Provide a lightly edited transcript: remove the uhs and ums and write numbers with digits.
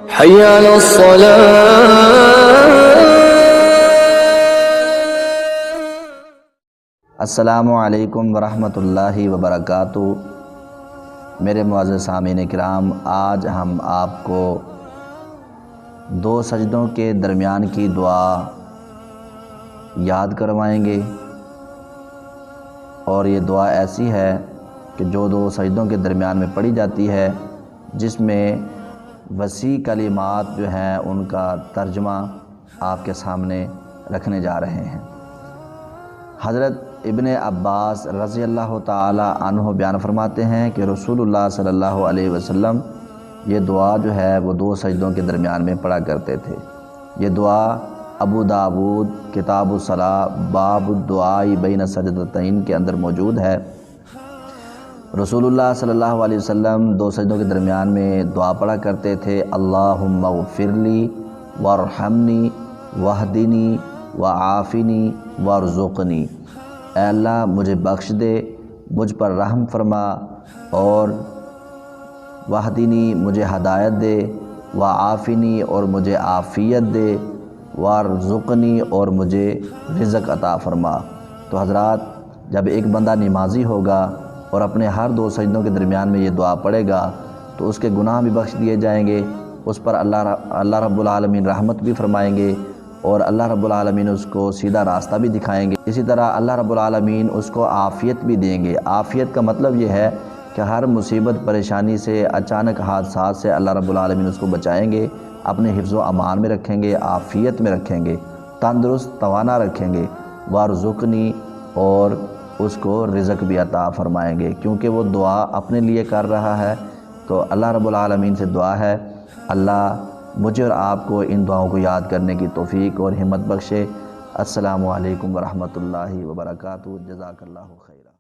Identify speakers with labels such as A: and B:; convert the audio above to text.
A: حي على الصلاة۔
B: السلام علیکم ورحمۃ اللہ وبرکاتہ۔ میرے معزز سامعین کرام، آج ہم آپ کو دو سجدوں کے درمیان کی دعا یاد کروائیں گے، اور یہ دعا ایسی ہے کہ جو دو سجدوں کے درمیان میں پڑھی جاتی ہے، جس میں وسیع کلمات جو ہیں ان کا ترجمہ آپ کے سامنے رکھنے جا رہے ہیں۔ حضرت ابن عباس رضی اللہ تعالی عنہ بیان فرماتے ہیں کہ رسول اللہ صلی اللہ علیہ وسلم یہ دعا جو ہے وہ دو سجدوں کے درمیان میں پڑھا کرتے تھے۔ یہ دعا ابو داود کتاب الصلاۃ باب الدعاء بین السجدتین کے اندر موجود ہے۔ رسول اللہ صلی اللہ علیہ وسلم دو سجدوں کے درمیان میں دعا پڑھا کرتے تھے، اللہم اغفر لی وارحمنی واہدنی وعافنی وارزقنی، اے اللہ مجھے بخش دے، مجھ پر رحم فرما، اور واہدنی مجھے ہدایت دے، وعافنی اور مجھے عافیت دے، وارزقنی اور مجھے رزق عطا فرما۔ تو حضرات، جب ایک بندہ نمازی ہوگا اور اپنے ہر دو سجدوں کے درمیان میں یہ دعا پڑھے گا تو اس کے گناہ بھی بخش دیے جائیں گے، اس پر اللہ رب العالمین رحمت بھی فرمائیں گے، اور اللہ رب العالمین اس کو سیدھا راستہ بھی دکھائیں گے۔ اسی طرح اللہ رب العالمین اس کو عافیت بھی دیں گے۔ عافیت کا مطلب یہ ہے کہ ہر مصیبت پریشانی سے، اچانک حادثات سے اللہ رب العالمین اس کو بچائیں گے، اپنے حفظ و امان میں رکھیں گے، عافیت میں رکھیں گے، تندرست توانا رکھیں گے، وارزقنی اور اس کو رزق بھی عطا فرمائیں گے، کیونکہ وہ دعا اپنے لیے کر رہا ہے۔ تو اللہ رب العالمین سے دعا ہے اللہ مجھے اور آپ کو ان دعاؤں کو یاد کرنے کی توفیق اور ہمت بخشے۔ السلام علیکم ورحمۃ اللہ وبرکاتہ۔ جزاک اللہ خیر۔